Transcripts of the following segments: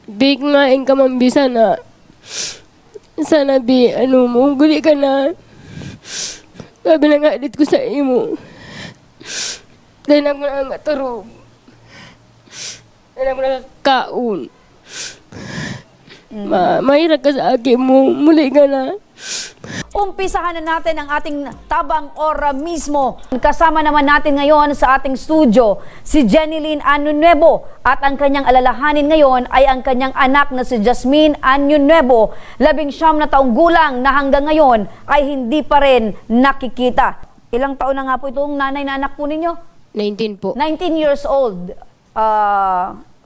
bigmain ka mambisa na sana bi, ano mo, guli ka na. Sabi na nga dit ko sa imo. Dahil ako na nga tarog. Dahil ako nakakaon. Mahirap ka sa akin mo, muli ka na. Umpisahan na natin ang ating tabang ora mismo. Kasama naman natin ngayon sa ating studio si Jenilyn Anyo Nuevo at ang kanyang alalahanin ngayon ay ang kanyang anak na si Jasmine Anyo Nuevo, 19 na taong gulang na hanggang ngayon ay hindi pa rin nakikita. Ilang taon na nga po itong nanay na anak po ninyo? 19 po. 19 years old.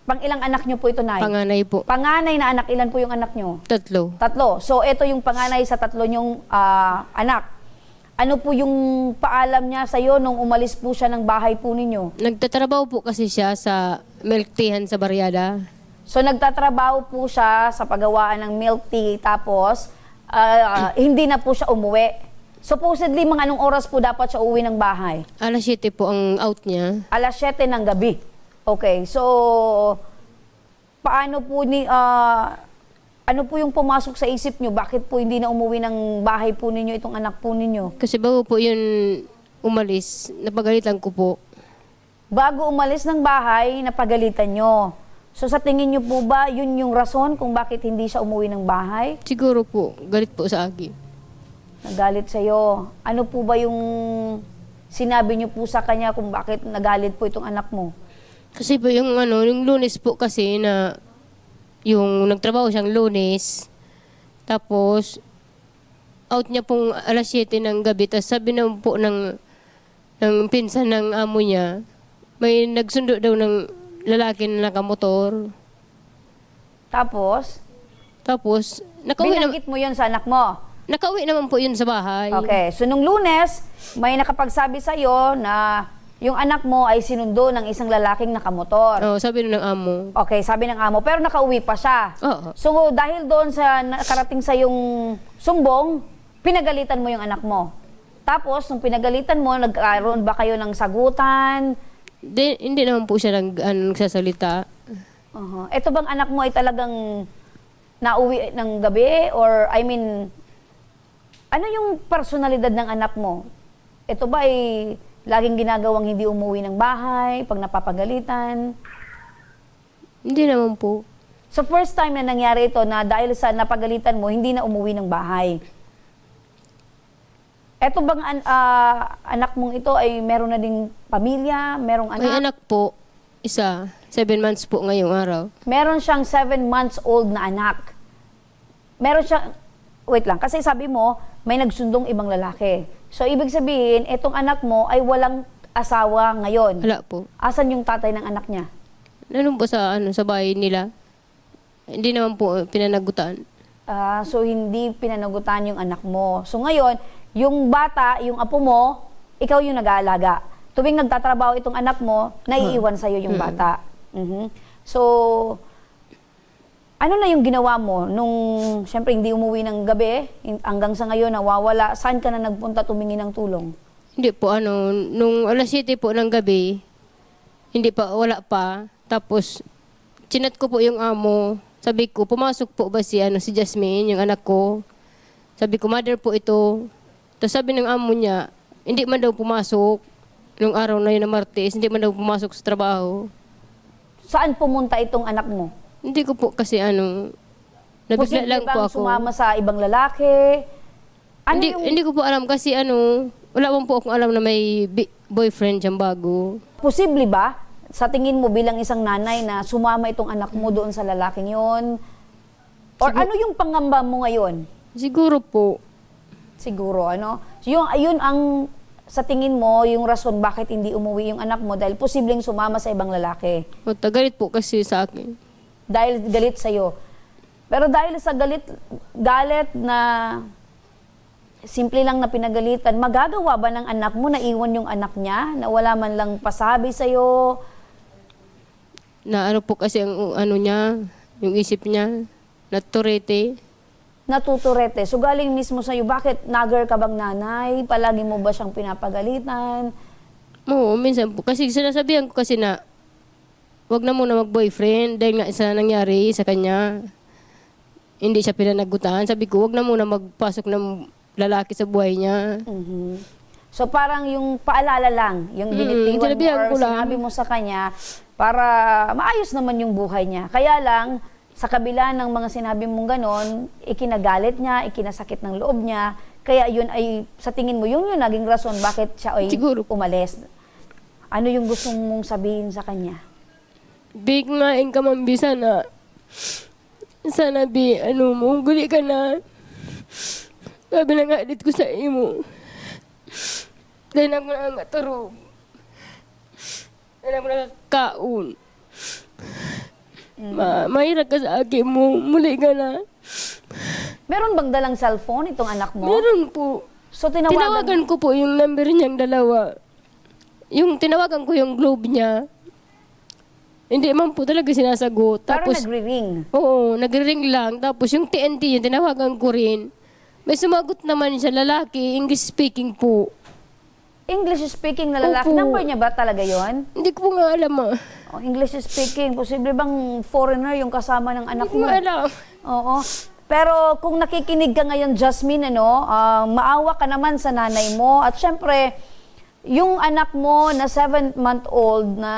Pang ilang anak nyo po ito, Nay? Panganay po. Panganay na anak, ilan po yung anak nyo? 3. Tatlo. So, ito yung panganay sa tatlo nyong anak. Ano po yung paalam niya sa iyo nung umalis po siya ng bahay po ninyo? Nagtatrabaho po kasi siya sa milk teahan sa Barriada. So, nagtatrabaho po siya sa paggawaan ng milk tea, tapos hindi na po siya umuwi. Supposedly, mga anong oras po dapat siya uwi ng bahay? Alas 7 po ang out niya. Alas 7 ng gabi. Okay, so paano po ano po yung pumasok sa isip nyo? Bakit po hindi na umuwi ng bahay po ninyo itong anak po ninyo? Kasi bago po yun umalis, napagalitan ko po. Bago umalis ng bahay, napagalitan nyo. So sa tingin nyo po ba, yun yung rason kung bakit hindi siya umuwi ng bahay? Siguro po, galit po sa akin. Nagalit sa'yo. Ano po ba yung sinabi nyo po sa kanya kung bakit nagalit po itong anak mo? Kasi po yung yung Lunes po kasi na yung nagtrabaho siyang Lunes. Tapos out niya pong alas 7 ng gabi. Tapos sabi naman po ng pinsan ng amo niya, may nagsundo daw ng lalaki na nakamotor. Tapos, nakauwi naman, binanggit mo yun sa anak mo? nakauwi naman po yun sa bahay. Okay, so nung Lunes, may nakapagsabi sa'yo na yung anak mo ay sinundo ng isang lalaking nakamotor. Oo, sabi ng amo. Okay, sabi ng amo, pero nakauwi pa siya. Oo. So dahil doon sa nakarating sa yung sumbong, pinagalitan mo yung anak mo. Tapos, nung pinagalitan mo, nagkaroon ba kayo ng sagutan? Hindi naman po siya nagsasalita. Ito bang anak mo ay talagang nauwi ng gabi? Or, I mean, ano yung personalidad ng anak mo? Ito ba ay laging ginagawang hindi umuwi ng bahay, pag napapagalitan? Hindi naman po. So first time na nangyari ito na dahil sa napagalitan mo, hindi na umuwi ng bahay. Eto bang anak mong ito ay meron na ding pamilya, merong anak? May anak po, isa, 7 months po ngayong araw. Meron siyang 7 months old na anak. Meron siyang, wait lang, kasi sabi mo, may nagsundong ibang lalaki. So, ibig sabihin, itong anak mo ay walang asawa ngayon. Wala po. Asan yung tatay ng anak niya? Nandun po sa bahay nila. Hindi naman po pinanagutan. So, hindi pinanagutan yung anak mo. So, ngayon, yung bata, yung apo mo, ikaw yung nag-aalaga. Tuwing nagtatrabaho itong anak mo, naiiwan sa'yo yung bata. So, ano na yung ginawa mo nung, siyempre, hindi umuwi ng gabi, hanggang sa ngayon, nawawala, saan ka na nagpunta tumingi ng tulong? Hindi po, nung alas 7 po ng gabi, wala pa. Tapos, chinat ko po yung amo. Sabi ko, pumasok po ba si Jasmine, yung anak ko? Sabi ko, mother po ito. Tapos sabi ng amo niya, hindi man daw pumasok. Nung araw na yun na Martes, hindi man daw pumasok sa trabaho. Saan pumunta itong anak mo? Hindi ko po kasi nabigla Posible lang po bang ako. sumama sa ibang lalaki? Hindi ko po alam kasi wala po akong alam na may boyfriend siyang bago. Posible ba, sa tingin mo bilang isang nanay na sumama itong anak mo doon sa lalaking yon? Or ano yung pangamba mo ngayon? Siguro po. Siguro, ano? Yun ang, sa tingin mo, yung rason bakit hindi umuwi yung anak mo dahil posibleng sumama sa ibang lalaki. Galit po kasi sa akin. Dahil galit sa'yo. Pero dahil sa galit na simple lang na pinagalitan, magagawa ba ng anak mo na iwan yung anak niya? Na wala man lang pasabi sa'yo? Na po kasi ang niya, yung isip niya, naturete. Natuturete. So galing mismo sa'yo, bakit nagger ka bang nanay? Palagi mo ba siyang pinapagalitan? Oo, minsan po. Kasi sinasabihan ko kasi na wag na muna mag-boyfriend dahil nga sa nangyari sa kanya. Hindi siya pinanagutan. Sabi ko, wag na muna magpasok ng lalaki sa buhay niya. So parang yung paalala lang, yung binitiwan mo sinabihan or ko lang. sinabi mo sa kanya para maayos naman yung buhay niya. Kaya lang, sa kabila ng mga sinabi mong ganon, ikinagalit niya, ikinasakit ng loob niya, kaya yun ay, sa tingin mo, yun yung naging rason bakit siya ay Siguro. umalis. Ano yung gusto mong sabihin sa kanya? Big nga ka man, sana bi, guli ka na. Sabi na nga dit ko sa imo. Dahil ako na nga turog. Dahil ako na kaun. Mahirap ka sa akin mo. Muli ka na. Meron bang dalang cellphone itong anak mo? Meron po. So Tinawagan ko po yung number niyang dalawa. Yung tinawagan ko yung globe niya. Hindi man po talaga sinasagot. Parang Tapos, nagri-ring. oo, nagre-ring lang. Tapos yung TNT, yung tinawagan ko rin. May sumagot naman siya, lalaki, English speaking po. English speaking na lalaki. Opo. Number niya ba talaga yon? Hindi ko po nga alam Oh, English speaking. Posible bang foreigner yung kasama ng anak Hindi ko mo? nga alam. Oo. Pero kung nakikinig ka ngayon, Jasmine, maawa ka naman sa nanay mo. At syempre, yung anak mo na 7-month-old na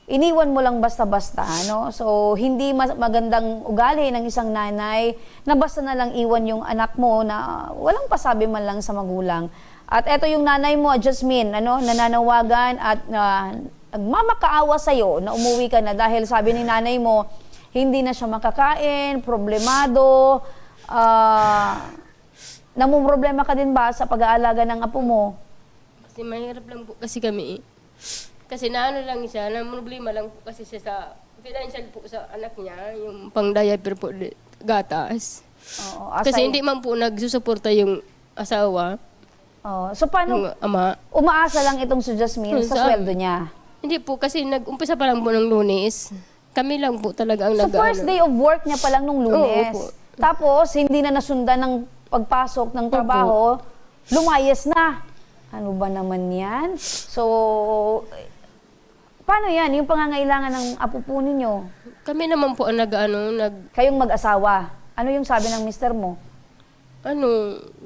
iniwan mo lang basta-basta, So, hindi magandang ugali ng isang nanay na basta na lang iwan yung anak mo na walang pasabi man lang sa magulang. At eto yung nanay mo, Jasmine, nananawagan at nagmamakaawa sa'yo na umuwi ka na dahil sabi ni nanay mo, hindi na siya makakain, problemado, namumroblema ka din ba sa pag-aalaga ng apo mo? Kasi mahirap lang po kasi kami. Kasi naano lang siya, na problema lang po kasi siya sa financial po sa anak niya, yung pang-diaper po, gatas. Oo, Kasi hindi man po nagsusuporta yung asawa, so paano, yung ama. umaasa lang itong si Jasmine sa Sa- sweldo niya? Hindi po, kasi nag-umpisa pa lang po ng Lunes. Kami lang po talaga ang So first day of work niya pa lang nung Lunes. Oo po. Tapos, hindi na nasundan ng pagpasok ng trabaho, lumayas na. Ano ba naman yan? So, paano yan? Yung pangangailangan ng apo po ninyo? Kami naman po ang Kayong mag-asawa. Ano yung sabi ng mister mo?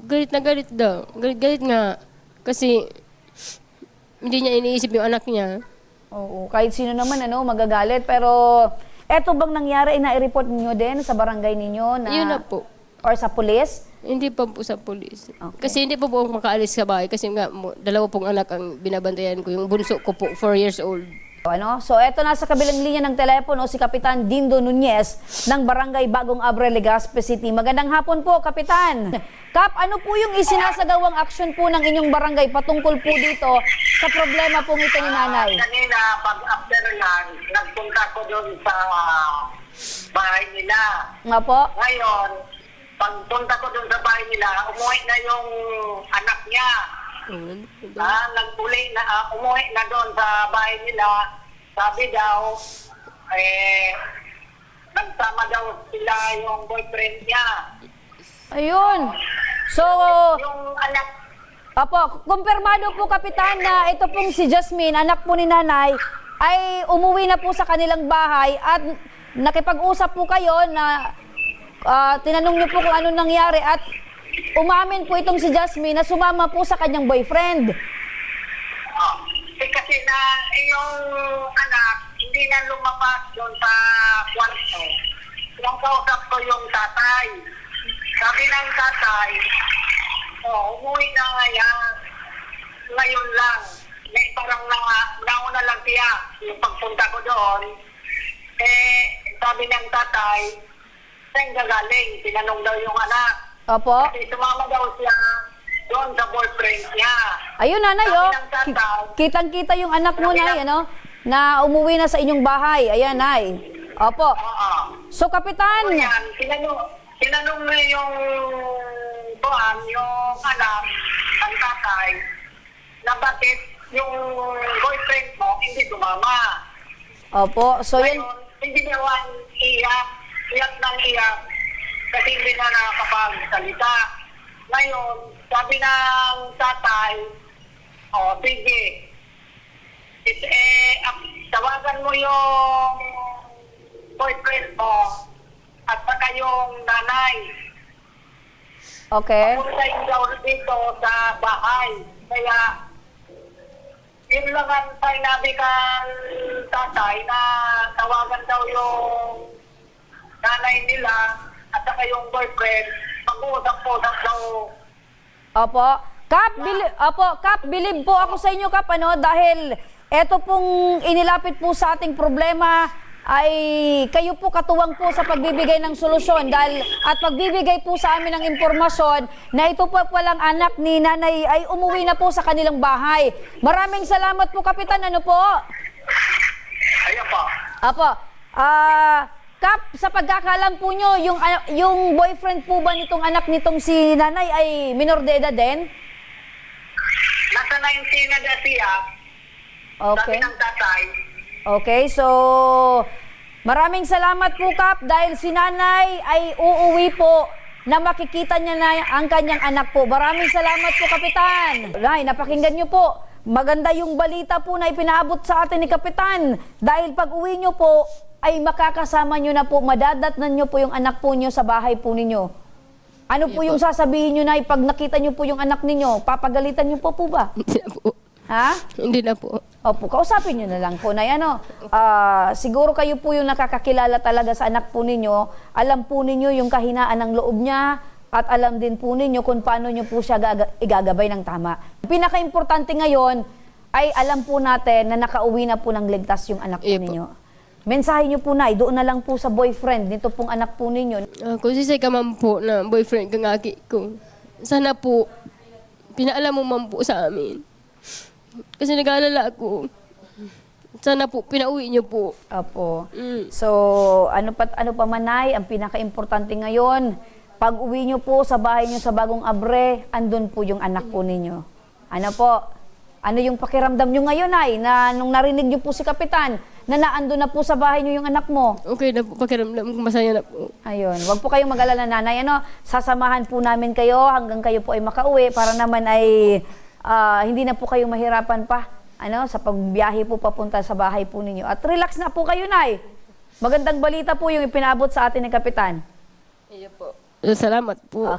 galit na galit daw. Galit nga. Kasi, hindi niya iniisip yung anak niya. Oo, kahit sino naman magagalit. Pero, eto bang nangyari, na-report niyo din sa barangay ninyo? Yun na po. Or sa pulis? Hindi pa po sa polis. Okay. Kasi hindi pa po ako makaalis sa bahay. Kasi nga, dalawa pong anak ang binabantayan ko. Yung bunso ko po, 4 years old. So, eto na sa kabilang linya ng telepono, si Kapitan Dindo Nunez ng Barangay Bagong Abre, Legazpi City. Magandang hapon po, Kapitan. Kap, ano po yung isinasagawang aksyon po ng inyong barangay patungkol po dito sa problema pong ito ni nanay? Kanina, pag after lunch, nagpunta ko doon sa bahay nila. Nga po? Ngayon, pagpunta ko doon sa bahay nila, umuwi na yung anak niya. Umuwi na doon sa bahay nila. Sabi daw, nagsama daw sila yung boyfriend niya. Ayun. So, Yung anak, Apo, kumpirmado po, Kapitan, na ito pong si Jasmine, anak po ni nanay, ay umuwi na po sa kanilang bahay at nakipag-usap po kayo na tinanong niyo po kung ano nangyari at umamin po itong si Jasmine na sumama po sa kanyang boyfriend. kasi na yung anak, hindi na lumabas doon sa kwarto. Yung kausap ko yung tatay. Sabi ng tatay, umuwi na ngayon lang. May parang nauna lang siya. Yung pagpunta ko doon, sabi ng tatay, saan gagaling? Tinanong daw yung anak. Opo. Kasi sumama daw siya doon sa boyfriend niya. Ayun, nanay, Sabi ng tatay, kitang-kita yung anak mo, nay, na umuwi na sa inyong bahay. Ayan, nay. Opo. oo. So, Kapitan, Yan, tinanong mo yung anak, ang tatay, na bakit yung boyfriend mo hindi sumama. opo, so yun, Ngayon, hindi naman iyak ng iyak, kasi hindi na nakakapagsalita. Ngayon, sabi ng tatay, sige, tawagan mo yung boyfriend mo at saka yung nanay. Okay? Puntayin daw dito sa bahay. Kaya, yun lang ang sinabi kang tatay na tawagan daw yung nanay nila at saka yung boyfriend. Pag-uusap-usap daw. Opo. Kap, bilib po ako sa inyo, Kap, ano, dahil eto pong inilapit po sa ating problema ay kayo po katuwang po sa pagbibigay ng solusyon dahil at pagbibigay po sa amin ng impormasyon na ito po palang anak ni nanay ay umuwi na po sa kanilang bahay. Maraming salamat po, Kapitan. Ano po? Ayan po. Apo. Kap, sa pagkakalam po nyo, yung boyfriend po ba nitong anak nitong si nanay ay minor de edad din? Nasa 19 na daw siya. Okay. Sabi ng tatay. Okay, so maraming salamat po, Kap, dahil si nanay ay uuwi po na makikita niya na ang kanyang anak po. Maraming salamat po, Kapitan. Nay, napakinggan niyo po. Maganda yung balita po na ipinaabot sa atin ni Kapitan. Dahil pag uwi niyo po, ay makakasama niyo na po, madadatnan niyo po yung anak po niyo sa bahay po ninyo. Ano po yung sasabihin niyo, Nay, pag nakita niyo po yung anak ninyo? Papagalitan niyo po ba? Hindi na po. Ha? Hindi na po. Opo, kausapin nyo na lang po na ano, siguro kayo po yung nakakakilala talaga sa anak po ninyo, alam po ninyo yung kahinaan ng loob niya at alam din po ninyo kung paano nyo po siya igagabay ng tama. Pinaka-importante ngayon ay alam po natin na nakauwi na po ng ligtas yung anak po Iya po. ninyo. Mensahe nyo po, Nay, doon na lang po sa boyfriend nito pong anak po ninyo. Kung sisay ka man po na boyfriend kang aki ko, sana po, pinaalam mo man po sa amin. Kasi nag-aalala ako. Sana po, pinauwi niyo po. Opo. Mm. So, ano pa man, Nay, ang pinaka-importante ngayon, pag uwi nyo po sa bahay nyo sa Bagong Abre, andun po yung anak po ninyo. Ano po? Ano yung pakiramdam nyo ngayon, Nay, na nung narinig nyo po si Kapitan, na naandun na po sa bahay nyo yung anak mo? Okay na po, pakiramdam ko, masaya na po. Ayun, wag po kayong mag-alala, Nanay. Ano, sasamahan po namin kayo hanggang kayo po ay makauwi para naman ay hindi na po kayo mahirapan pa sa pagbiyahe po papunta sa bahay po ninyo. At relax na po kayo, Nay. Magandang balita po yung ipinabot sa atin ng Kapitan. Iya po. Salamat po.